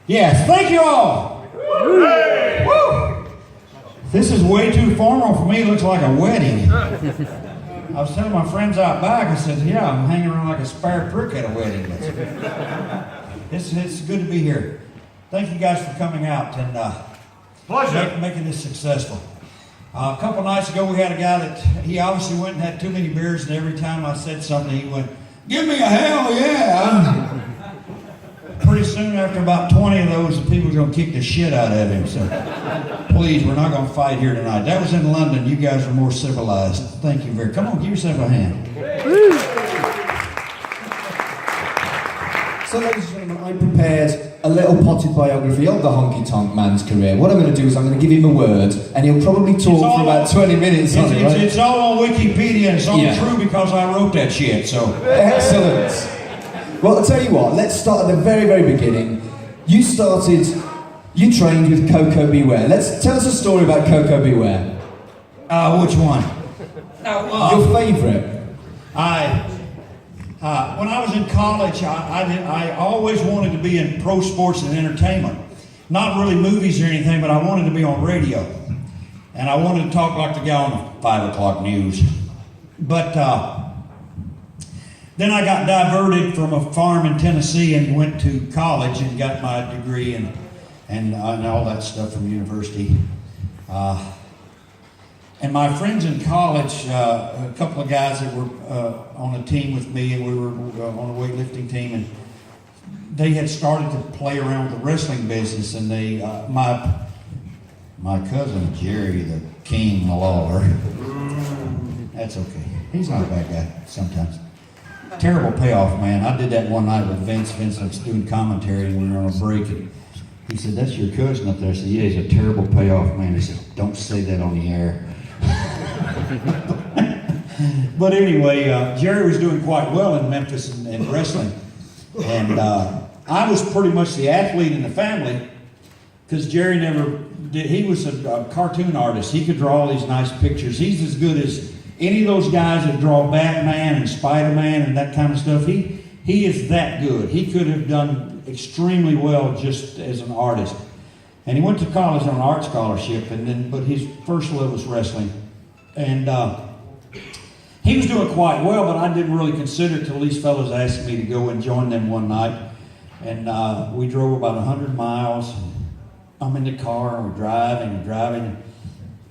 Yes, thank you all. Woo. This is way too formal for me. It looks like a wedding. I was telling my friends out back, I said, yeah, I'm hanging around like a spare prick at a wedding. It's good to be here. Thank you guys for coming out and pleasure making this successful. A couple nights ago, we had a guy that he obviously went and had too many beers, and every time I said something, he went, "Give me a hell yeah!" Pretty soon after about 20 of those, the people were going to kick the shit out of him. So please, we're not going to fight here tonight. That was in London. You guys are more civilized. Thank you very much. Come on, give yourself a hand. So, ladies and gentlemen, I prepared a little potted biography of the Honky Tonk Man's career. What I'm going to do is I'm going to give him a word, and he'll probably talk for about 20 minutes on it, right? It's all on Wikipedia, and it's all true because I wrote that shit, so. Excellent. Well, I'll tell you what, let's start at the very, very beginning. You trained with Coco Beware. Tell us a story about Coco Beware. Which one? Your favourite? When I was in college, I always wanted to be in pro sports and entertainment. Not really movies or anything, but I wanted to be on radio. And I wanted to talk like the guy on the 5 o'clock news. But then I got diverted from a farm in Tennessee and went to college and got my degree and all that stuff from university. And my friends in college, a couple of guys that were on a team with me, and we were on a weightlifting team, and they had started to play around with the wrestling business, and they, my cousin Jerry, the King Lawler, that's okay. He's not a bad guy sometimes. Terrible payoff, man. I did that one night with Vince. Vince was doing commentary, and we were on a break, and he said, "That's your cousin up there." I said, "Yeah, he's a terrible payoff, man." He said, "Don't say that on the air." But anyway, Jerry was doing quite well in Memphis and wrestling. And I was pretty much the athlete in the family because Jerry never did. He was a cartoon artist. He could draw all these nice pictures. He's as good as any of those guys that draw Batman and Spider-Man and that kind of stuff. He is that good. He could have done extremely well just as an artist. And he went to college on an art scholarship, but his first love was wrestling. And he was doing quite well, but I didn't really consider it till these fellows asked me to go and join them one night. And we drove about 100 miles. I'm in the car, and we're driving.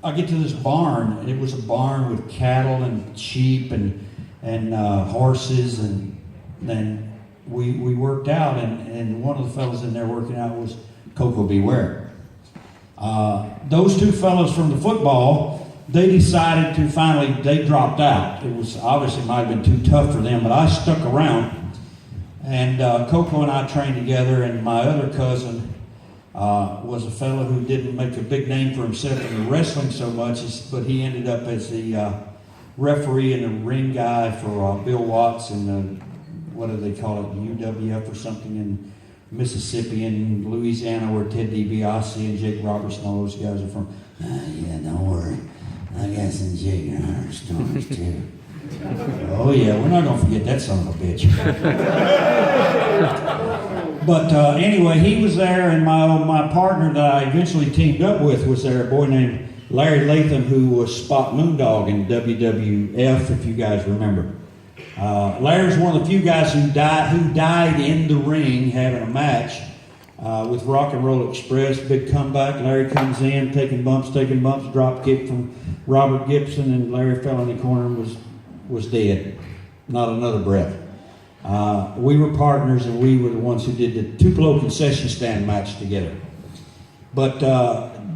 I get to this barn, and it was a barn with cattle and sheep and horses, and then we worked out, and one of the fellows in there working out was Coco Beware. Those two fellows from the football, they decided to finally, they dropped out. It was obviously might have been too tough for them, but I stuck around. And Coco and I trained together, and my other cousin was a fellow who didn't make a big name for himself in the wrestling so much, but he ended up as the referee and the ring guy for Bill Watts and the, what do they call it, UWF or something in Mississippi and Louisiana, where Ted DiBiase and Jake Roberts and all those guys are from. Yeah, don't worry. I got some Jake and Hunter stories too. Oh yeah, we're not going to forget that son of a bitch. But anyway, he was there, and my partner that I eventually teamed up with was there, a boy named Larry Latham, who was Spot Moondog in WWF, if you guys remember. Larry's one of the few guys who died in the ring having a match with Rock and Roll Express. Big comeback. Larry comes in, taking bumps, drop kick from Robert Gibson, and Larry fell in the corner and was dead. Not another breath. We were partners, and we were the ones who did the Tupelo concession stand match together. But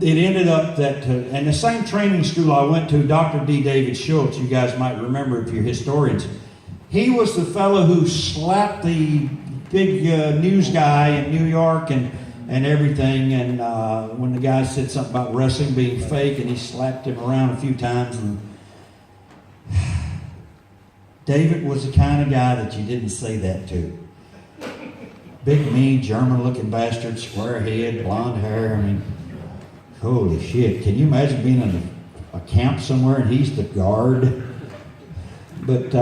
it ended up that, and the same training school I went to, Dr. D. David Schultz, you guys might remember if you're historians, he was the fellow who slapped the big news guy in New York and everything, and when the guy said something about wrestling being fake, and he slapped him around a few times. And David was the kind of guy that you didn't say that to. Big, mean, German-looking bastard, square head, blonde hair. I mean, holy shit. Can you imagine being in a camp somewhere and he's the guard? But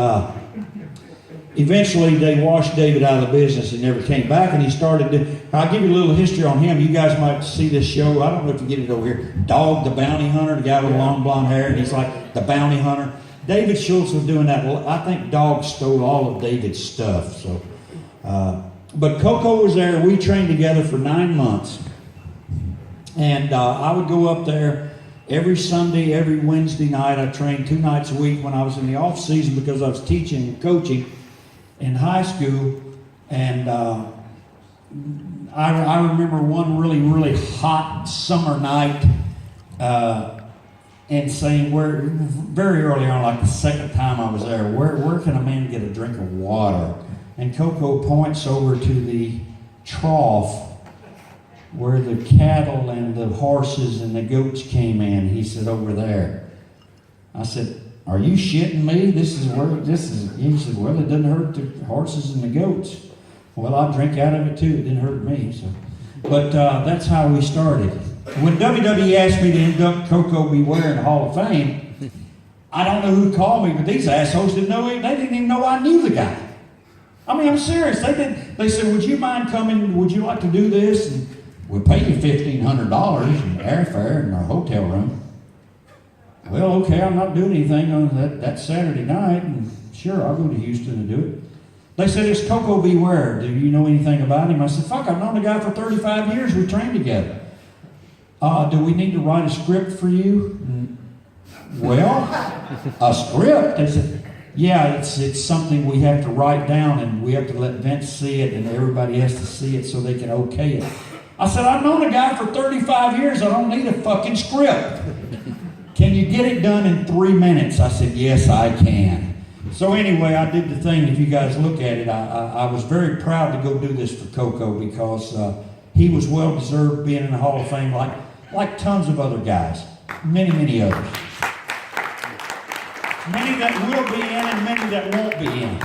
eventually they washed David out of the business and never came back, and he started to, I'll give you a little history on him. You guys might see this show. I don't know if you get it over here. Dog the Bounty Hunter, the guy with long blonde hair, and he's like the bounty hunter. David Schultz was doing that. I think Dog stole all of David's stuff. So, but Coco was there. We trained together for 9 months. And I would go up there every Sunday, every Wednesday night. I trained 2 nights a week when I was in the off season because I was teaching and coaching in high school. And I remember one really, really hot summer night and saying, very early on, like the second time I was there, where can a man get a drink of water? And Coco points over to the trough where the cattle and the horses and the goats came in. He said, over there. I said, are you shitting me? He said, well, it doesn't hurt the horses and the goats. Well, I drink out of it too. It didn't hurt me. So, but that's how we started. When WWE asked me to induct Coco Beware in the Hall of Fame, I don't know who called me, but these assholes didn't know it. They didn't even know I knew the guy. I mean, I'm serious. They said, would you mind coming? Would you like to do this? And we'll pay you $1,500 in airfare and our hotel room. Well, okay, I'm not doing anything on that Saturday night. And sure, I'll go to Houston and do it. They said, it's Coco Beware. Do you know anything about him? I said, fuck, I've known the guy for 35 years. We trained together. Do we need to write a script for you? Well, a script? They said, yeah, it's something we have to write down and we have to let Vince see it and everybody has to see it so they can okay it. I said, I've known a guy for 35 years. I don't need a fucking script. Can you get it done in 3 minutes? I said, yes, I can. So anyway, I did the thing. If you guys look at it, I was very proud to go do this for Coco because he was well-deserved being in the Hall of Fame like tons of other guys. Many, many others. Many that will be in and many that won't be in.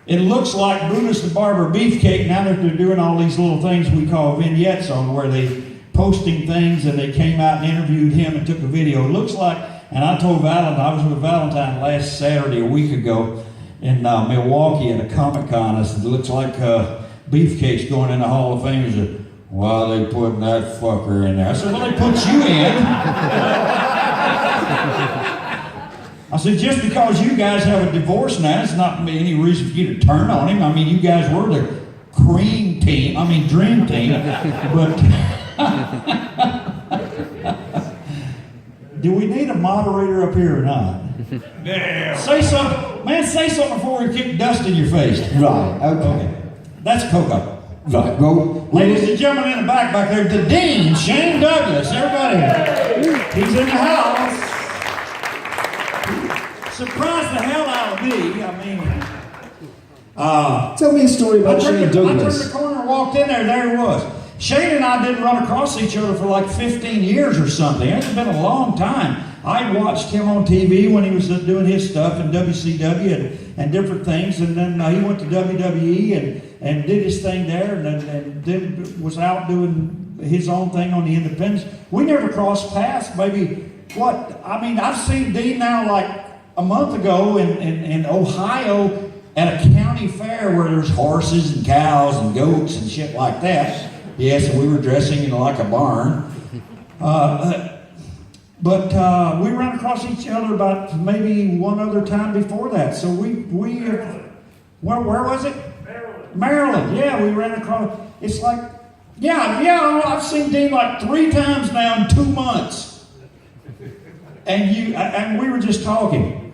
It looks like Brutus the Barber Beefcake, now that they're doing all these little things we call vignettes on where they posting things and they came out and interviewed him and took a video. It looks like, and I told Valentine, I was with Valentine last Saturday a week ago in Milwaukee at a Comic-Con. I said, it looks like Beefcake's going in the Hall of Fame. He said, why are they putting that fucker in there? I said, well, they put you in. I said, just because you guys have a divorce now, it's not any reason for you to turn on him. I mean, you guys were the dream team. But do we need a moderator up here or not? Yeah. Say something. Man, say something before we kick dust in your face. Right, okay. That's Coco. Right, well, Ladies and gentlemen in the back there, the Dean, Shane Douglas, everybody. He's in the house. Surprised the hell out of me. I mean, tell me a story about Shane I turned Douglas. the corner and walked in there he was. Shane and I didn't run across each other for like 15 years or something. It's been a long time. I watched him on TV when he was doing his stuff in WCW and different things, and then he went to WWE and did his thing there, and then was out doing his own thing on the independents. We never crossed paths. Maybe I've seen Dean now like a month ago in Ohio at a county fair where there's horses and cows and goats and shit like that. Yes, and we were dressing in like a barn. But we ran across each other about maybe one other time before that. So where was it? Maryland. Yeah, we ran across. It's like, I've seen Dean like 3 times now in 2 months. And we were just talking.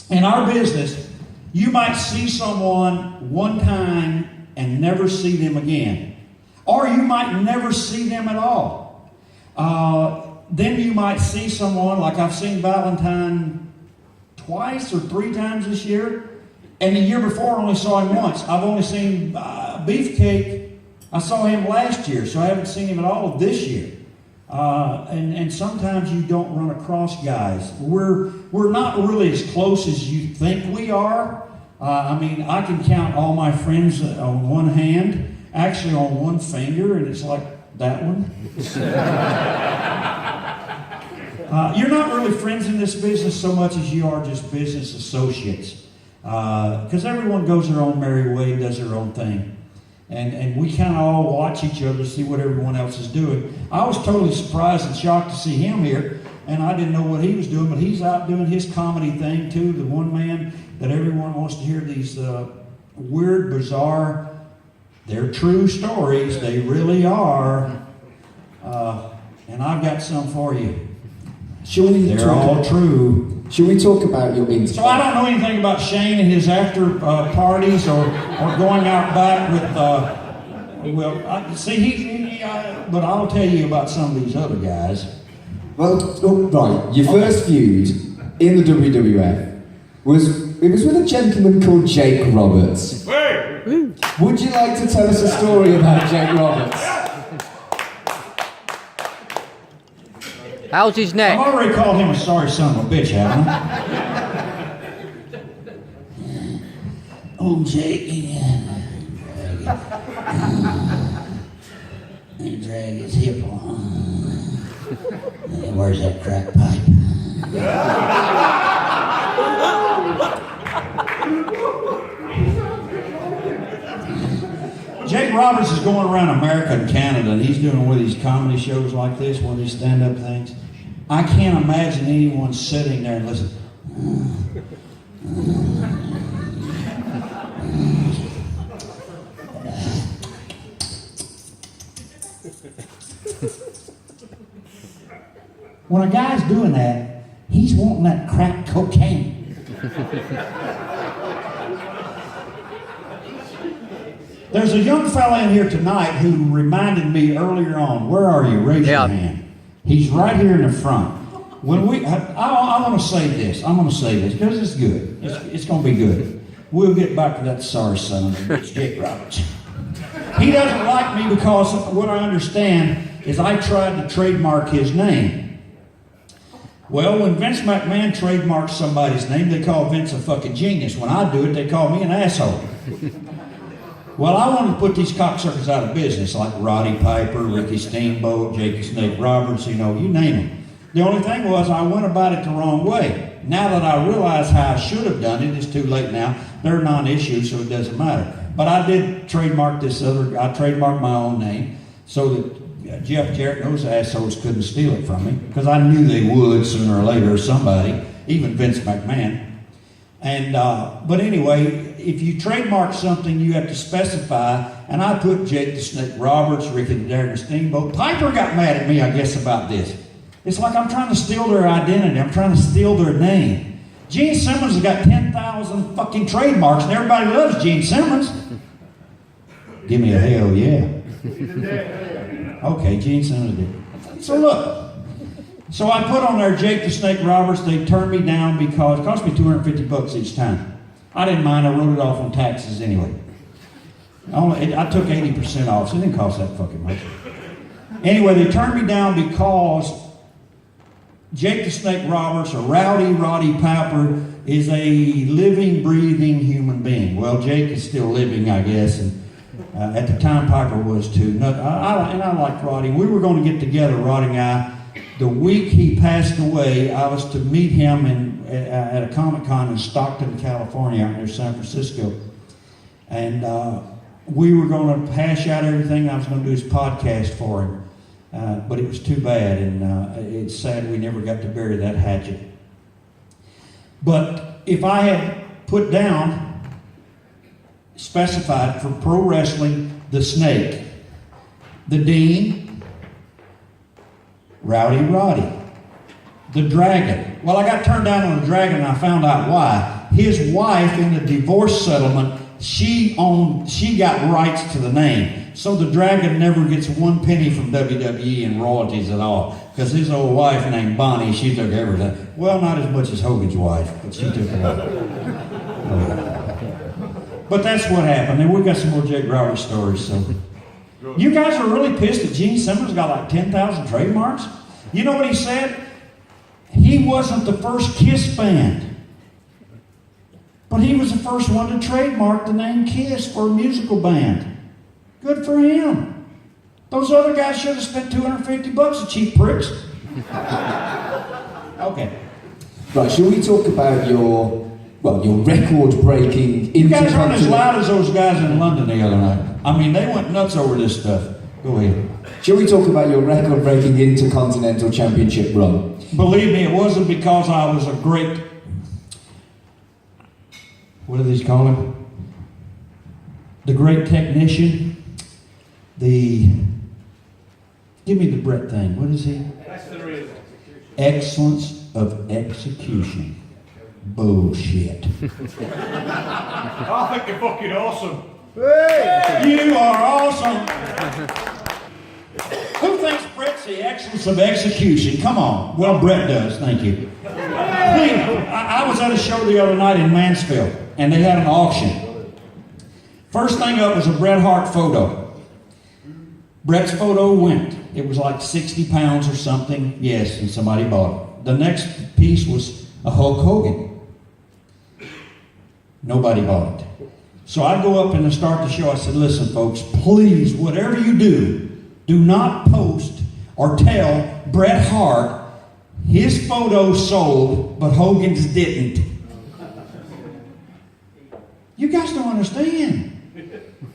In our business, you might see someone one time and never see them again. Or you might never see them at all. Then you might see someone, like I've seen Valentine twice or 3 times this year. And the year before I only saw him once. I've only seen Beefcake. I saw him last year, so I haven't seen him at all this year. And sometimes you don't run across guys. We're not really as close as you think we are. I mean, I can count all my friends on one hand, actually on one finger, and it's like that one. You're not really friends in this business so much as you are just business associates. Because everyone goes their own merry way and does their own thing. And we kind of all watch each other, see what everyone else is doing. I was totally surprised and shocked to see him here, and I didn't know what he was doing, but he's out doing his comedy thing too, the one man that everyone wants to hear these weird, bizarre, they're true stories, they really are. And I've got some for you. They're all true. Should we talk about your interview? So I don't know anything about Shane and his after parties or going out back with, but I'll tell you about some of these other guys. Well, right, your first feud in the WWF was with a gentleman called Jake Roberts. Hey! Would you like to tell us a story about Jake Roberts? How's his neck? I've already called him a sorry son of a bitch, haven't I? Oh, Jake, he drag his hip on. Where's that crack pipe? Jake Roberts is going around America and Canada, and he's doing one of these comedy shows like this, one of these stand-up things. I can't imagine anyone sitting there and listening. When a guy's doing that, he's wanting that crack cocaine. There's a young fella in here tonight who reminded me earlier on. Where are you? Raise your hand. He's right here in the front. When I want to say this. I'm going to say this because it's good. It's going to be good. We'll get back to that sorry son of a bitch, Jake Roberts. He doesn't like me because what I understand is I tried to trademark his name. Well, when Vince McMahon trademarks somebody's name, they call Vince a fucking genius. When I do it, they call me an asshole. Well, I wanted to put these cocksuckers out of business, like Roddy Piper, Ricky Steamboat, Jake the Snake Roberts, you name them. The only thing was I went about it the wrong way. Now that I realize how I should have done it, it's too late now. They're non-issue, so it doesn't matter. But I did trademark I trademarked my own name so that Jeff Jarrett and those assholes couldn't steal it from me, because I knew they would sooner or later, somebody, even Vince McMahon. And but anyway, if you trademark something, you have to specify. And I put Jake the Snake Roberts, Ricky the Darren Steamboat. Piper got mad at me, I guess, about this. It's like I'm trying to steal their identity. I'm trying to steal their name. Gene Simmons has got 10,000 fucking trademarks, and everybody loves Gene Simmons. Give me a hell yeah. Okay, Gene Simmons did. So look. So I put on there Jake the Snake Roberts. They turned me down because it cost me $250 each time. I didn't mind. I wrote it off on taxes anyway. I took 80% off, so it didn't cost that fucking much. Anyway, they turned me down because Jake the Snake Roberts, or Roddy Piper, is a living, breathing human being. Well, Jake is still living, I guess, and at the time Piper was too. And I liked Roddy. We were going to get together, Roddy and I. The week he passed away, I was to meet him at a Comic-Con in Stockton, California, out near San Francisco. And we were going to hash out everything. I was going to do his podcast for him. But it was too bad, and it's sad we never got to bury that hatchet. But if I had put down, specified for pro wrestling, the Snake, the Dean, Rowdy Roddy, the Dragon. Well, I got turned down on the Dragon, and I found out why. His wife, in the divorce settlement, she got rights to the name. So the Dragon never gets one penny from WWE in royalties at all. Because his old wife named Bonnie, she took everything. Well, not as much as Hogan's wife, but she took it all. But that's what happened. And we got some more Jake Roberts stories, so. You guys are really pissed that Gene Simmons got like 10,000 trademarks? You know what he said? He wasn't the first Kiss band. But he was the first one to trademark the name Kiss for a musical band. Good for him. Those other guys should have spent $250, the cheap pricks. Okay. Right, shall we talk about your well, your record-breaking You guys aren't as intercontinental... loud as those guys in London the other night. I mean, they went nuts over this stuff. Go ahead. Shall we talk about your record-breaking intercontinental championship run? Believe me, it wasn't because I was a great... What do these call him? The great technician. The... Give me the Brett thing. What is he? Excellence of execution. Bullshit. I think you're fucking awesome. You are awesome. Who thinks Brett's the excellence of execution? Come on. Well, Brett does. Thank you. I was at a show the other night in Mansfield, and they had an auction. First thing up was a Bret Hart photo. Brett's photo went. It was like 60 pounds or something. Yes, and somebody bought it. The next piece was a Hulk Hogan. Nobody bought it. So I go up and I start the show. I said, listen, folks, please, whatever you do, do not post or tell Bret Hart his photo sold, but Hogan's didn't. You guys don't understand.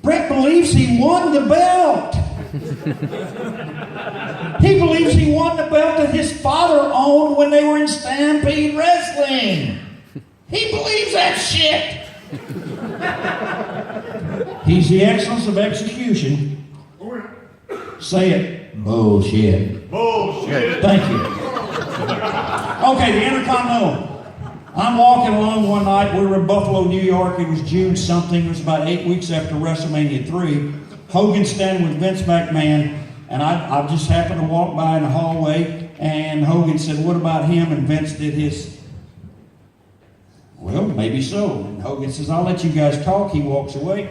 Bret believes he won the belt. He believes he won the belt that his father owned when they were in Stampede Wrestling. He believes that shit. He's the excellence of execution. Say it. Bullshit. Bullshit. Thank you. Okay, the Intercontinental. I'm walking along one night. We were in Buffalo, New York. It was June something. It was about 8 weeks after WrestleMania 3. Hogan standing with Vince McMahon. And I just happened to walk by in the hallway. And Hogan said, what about him? And Vince did his... Well, maybe so. And Hogan says, I'll let you guys talk. He walks away.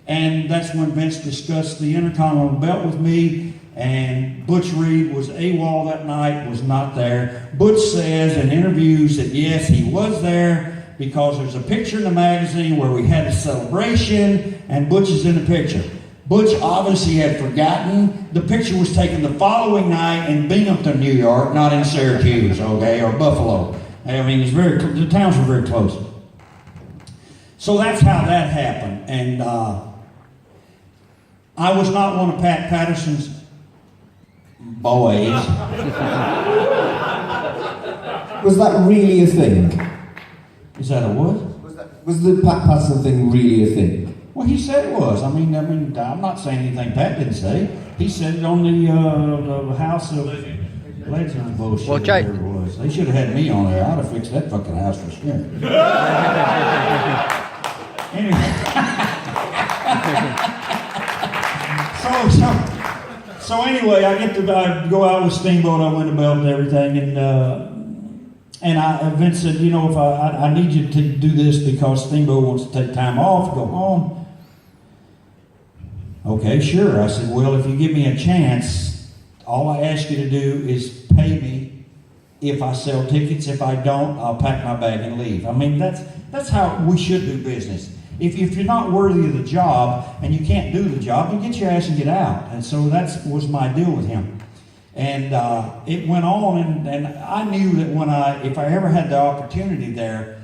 And that's when Vince discussed the Intercontinental belt with me. And Butch Reed was AWOL that night, was not there. Butch says in interviews that yes, he was there because there's a picture in the magazine where we had a celebration and Butch is in the picture. Butch obviously had forgotten. The picture was taken the following night in Binghamton, New York, not in Syracuse, okay, or Buffalo. I mean, the towns were very close. So that's how that happened. And I was not one of Pat Patterson's boys. Was that really a thing? Is that a what? Was the Pat Patterson thing really a thing? Well, he said it was. I mean, I'm not saying anything Pat didn't say. He said it on the House of Legends bullshit. Well, Jay, it was. They should have had me on there. I'd have fixed that fucking house for sure. Anyway. So anyway, I go out with Steamboat. I win the belt and everything, and Vince said, you know, if I need you to do this because Steamboat wants to take time off, go home. Okay, sure. I said, well, if you give me a chance, all I ask you to do is pay me if I sell tickets. If I don't, I'll pack my bag and leave. I mean, that's how we should do business. If you're not worthy of the job and you can't do the job, then get your ass and get out. And so that was my deal with him. And it went on, and I knew that if I ever had the opportunity there,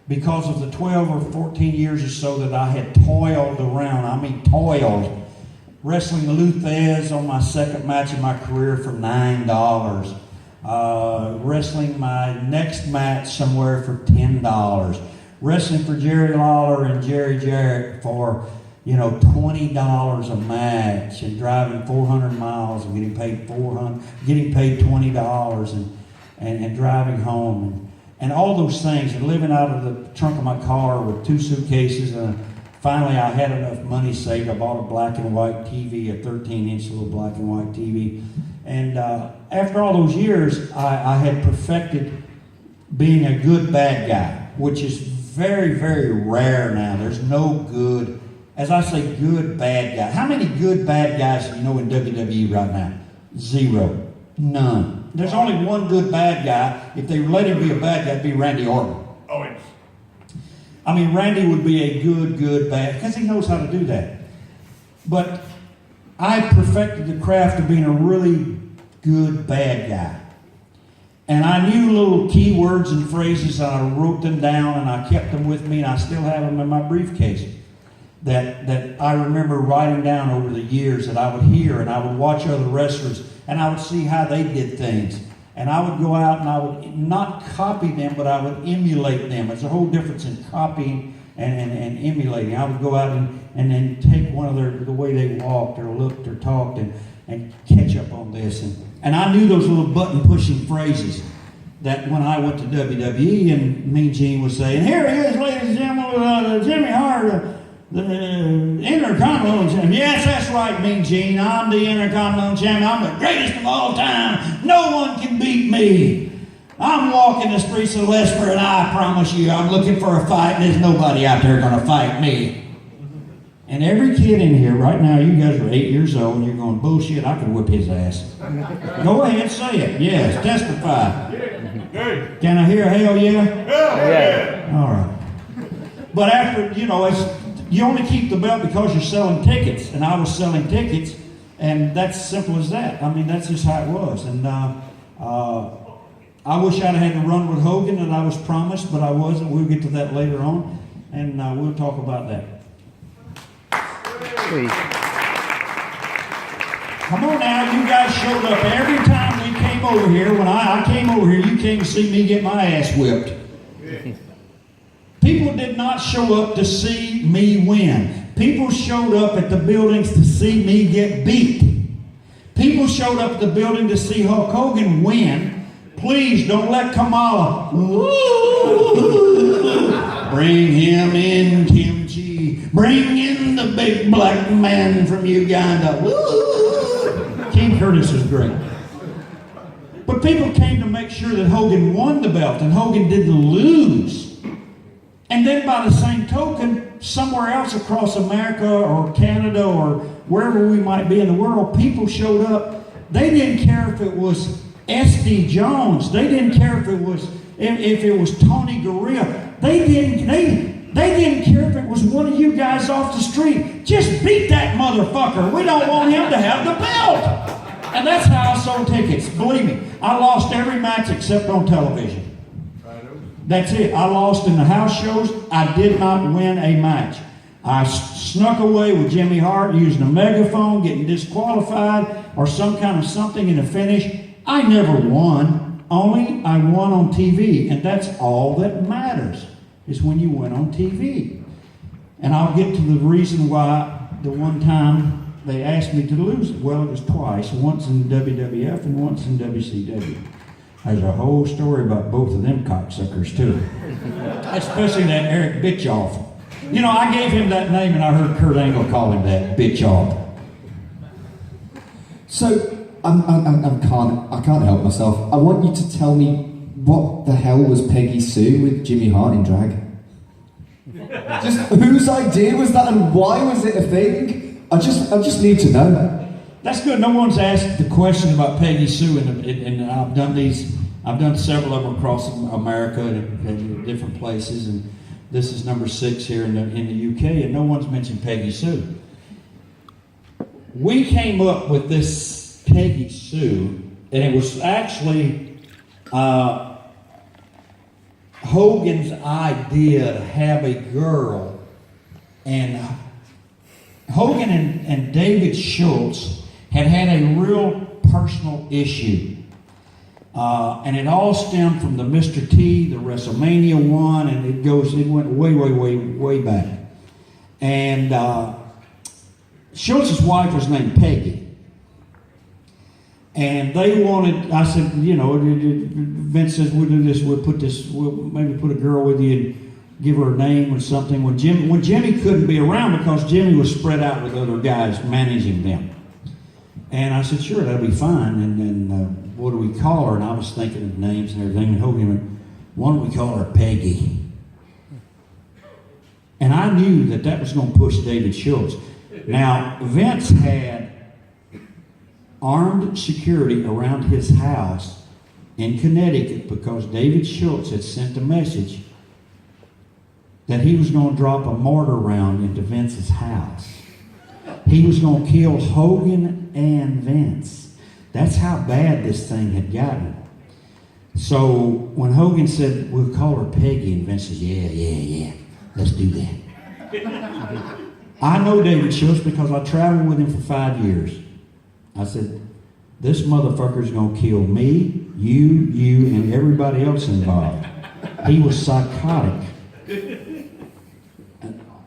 because of the 12 or 14 years or so that I had toiled around, I mean toiled, wrestling Luthez on my second match of my career for $9, wrestling my next match somewhere for $10, wrestling for Jerry Lawler and Jerry Jarrett for, $20 a match, and driving 400 miles and getting paid $20 and driving home and all those things, and living out of the trunk of my car with 2 suitcases. And finally I had enough money saved. I bought a black and white TV, a 13-inch little black and white TV. And after all those years, I had perfected being a good bad guy, which is very, very rare now. There's no good, as I say, good bad guy. How many good bad guys do you know in WWE right now? 0. None. There's only one good bad guy. If they let him be a bad guy, it'd be Randy Orton. Oh, yes. I mean, Randy would be a good bad, because he knows how to do that. But I perfected the craft of being a really good bad guy. And I knew little keywords and phrases, and I wrote them down, and I kept them with me, and I still have them in my briefcase. That I remember writing down over the years that I would hear, and I would watch other wrestlers, and I would see how they did things. And I would go out and I would not copy them, but I would emulate them. There's a whole difference in copying and emulating. I would go out and then take one of the way they walked or looked or talked and catch up on this. And I knew those little button-pushing phrases that when I went to WWE and Mean Gene was saying, "Here he is, ladies and gentlemen, Jimmy Hart, the Intercontinental Champion." Yes, that's right, Mean Gene. I'm the Intercontinental Champion. I'm the greatest of all time. No one can beat me. I'm walking the streets of Leicester, and I promise you, I'm looking for a fight, and there's nobody out there going to fight me. And every kid in here right now, you guys are 8 years old, and you're going, bullshit, I could whip his ass. Go ahead, say it. Yes, testify. Can I hear a hell yeah? Hell yeah! All right. But after, you only keep the belt because you're selling tickets, and I was selling tickets, and that's simple as that. I mean, that's just how it was. And I wish I'd had to run with Hogan that I was promised, but I wasn't. We'll get to that later on, and we'll talk about that. Sweet. Come on now, you guys showed up every time we came over here. When I came over here, you came to see me get my ass whipped. People did not show up to see me win. People showed up at the buildings to see me get beat. People showed up at the building to see Hulk Hogan win. Please don't let Kamala. Bring him in, Kim G. Bring in the big black man from Uganda. King Curtis is great. But people came to make sure that Hogan won the belt and Hogan didn't lose. And then by the same token, somewhere else across America or Canada or wherever we might be in the world, people showed up. They didn't care if it was S.D. Jones. They didn't care if it was Tony Gurria. They didn't care if it was one of you guys off the street. Just beat that motherfucker. We don't want him to have the belt. And that's how I sold tickets. Believe me, I lost every match except on television. That's it. I lost in the house shows. I did not win a match. I snuck away with Jimmy Hart using a megaphone, getting disqualified, or some kind of something in the finish. I never won. Only I won on TV. And that's all that matters, is when you win on TV. And I'll get to the reason why the one time they asked me to lose it. Well, it was twice. Once in WWF and once in WCW. There's a whole story about both of them cocksuckers, too. Especially that Eric Bischoff. I gave him that name, and I heard Kurt Angle call him that, Bischoff. So, I can't help myself. I want you to tell me what the hell was Peggy Sue with Jimmy Hart in drag? Just whose idea was that, and why was it a thing? I just need to know. That's good. No one's asked the question about Peggy Sue, and I've done several of them across America and different places, and this is number 6 here in the UK, and no one's mentioned Peggy Sue. We came up with this Peggy Sue, and it was actually Hogan's idea to have a girl, and Hogan and David Schultz had a real personal issue. And it all stemmed from the Mr. T, the WrestleMania one, and it went way back. And Schultz's wife was named Peggy. And they wanted, I said, Vince says, we'll do this, we'll maybe put a girl with you and give her a name or something. When Jimmy couldn't be around because Jimmy was spread out with other guys managing them. And I said, sure, that'll be fine. And then what do we call her? And I was thinking of names and everything. And Hogan went, why don't we call her Peggy? And I knew that was going to push David Schultz. Now, Vince had armed security around his house in Connecticut because David Schultz had sent a message that he was going to drop a mortar round into Vince's house. He was going to kill Hogan and Vince. That's how bad this thing had gotten. So when Hogan said, we'll call her Peggy, and Vince says, yeah, let's do that. I know David Schultz because I traveled with him for 5 years. I said, this motherfucker's gonna kill me, you, and everybody else involved. He was psychotic.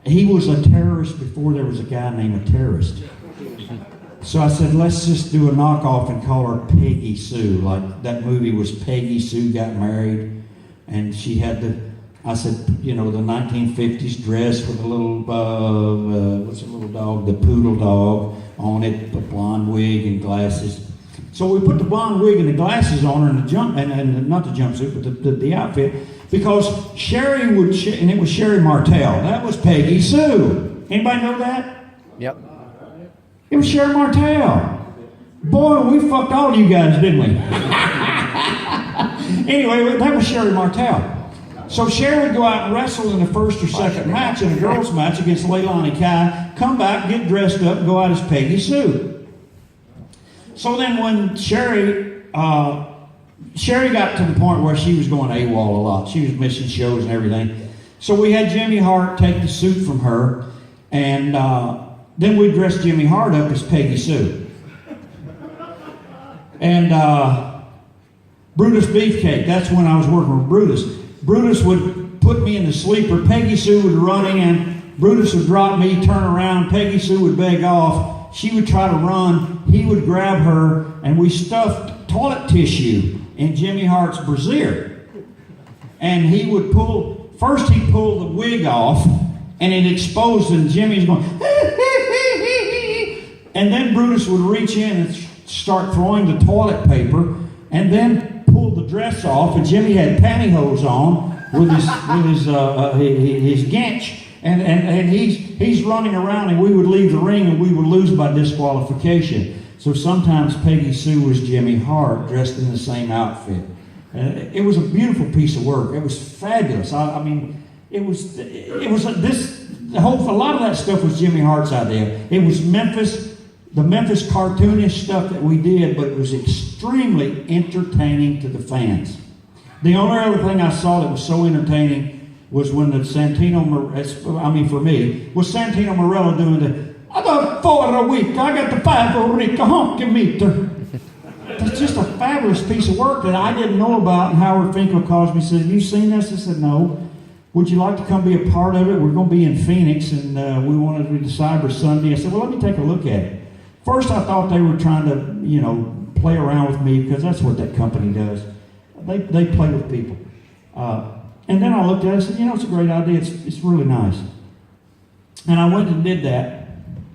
He was a terrorist before there was a guy named a terrorist. So I said, let's just do a knockoff and call her Peggy Sue. Like that movie was Peggy Sue Got Married, and she had I said, the 1950s dress with a little, what's a little dog? The poodle dog on it, the blonde wig and glasses. So we put the blonde wig and the glasses on her and not the jumpsuit, but the outfit, because Sherry and it was Sherry Martell. That was Peggy Sue. Anybody know that? Yep. It was Sherry Martell. Boy, we fucked all you guys, didn't we? Anyway, that was Sherry Martell. So Sherry would go out and wrestle in the first or second match, in a girls' match against Leilani Kai, come back, get dressed up, and go out as Peggy Sue. So then when Sherry got to the point where she was going AWOL a lot. She was missing shows and everything. So we had Jimmy Hart take the suit from her, and then we dressed Jimmy Hart up as Peggy Sue. And Brutus Beefcake, that's when I was working with Brutus. Brutus would put me in the sleeper, Peggy Sue would run in, Brutus would drop me, turn around, Peggy Sue would beg off, she would try to run, he would grab her, and we stuffed toilet tissue in Jimmy Hart's brassiere. And he would first he'd pull the wig off, and it exposed, and Jimmy's going, and then Brutus would reach in and start throwing the toilet paper, and then pulled the dress off, and Jimmy had pantyhose on with his ganch, and he's running around, and we would leave the ring, and we would lose by disqualification. So sometimes Peggy Sue was Jimmy Hart dressed in the same outfit. It was a beautiful piece of work. It was fabulous. I mean, a lot of that stuff was Jimmy Hart's idea. It was the Memphis cartoonish stuff that we did, but it was extremely entertaining to the fans. The only other thing I saw that was so entertaining was when the Santino Marella doing the, I got 4 a week, I got the 5 a week, a honky meter. It's just a fabulous piece of work that I didn't know about, and Howard Finkel calls me and says, have you seen this? I said, no. Would you like to come be a part of it? We're going to be in Phoenix, and we wanted to do Cyber Sunday. I said, well, let me take a look at it. First, I thought they were trying to, play around with me, because that's what that company does. They play with people. And then I looked at it and said, it's a great idea. It's really nice. And I went and did that.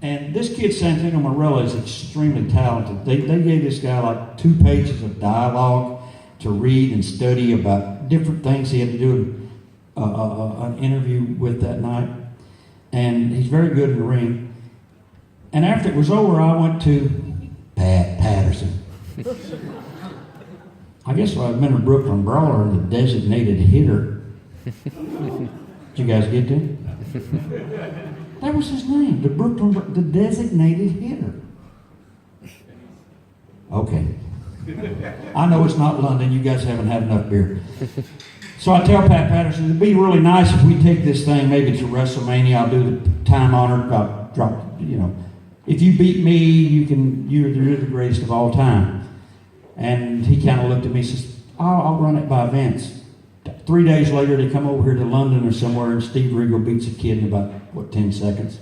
And this kid, Santino Marella, is extremely talented. They gave this guy like 2 pages of dialogue to read and study about different things he had to do an interview with that night. And he's very good in the ring. And after it was over, I went to Pat Patterson. I guess I met a Brooklyn Brawler and the designated hitter. Did you guys get that? That was his name, the designated hitter. Okay. I know it's not London. You guys haven't had enough beer. So I tell Pat Patterson, it'd be really nice if we take this thing maybe to WrestleMania. I'll do the time honored. I'll drop, if you beat me, you're the greatest of all time. And he kind of looked at me and says, I'll run it by Vince. 3 days later, they come over here to London or somewhere, and Steve Regal beats a kid in about, 10 seconds.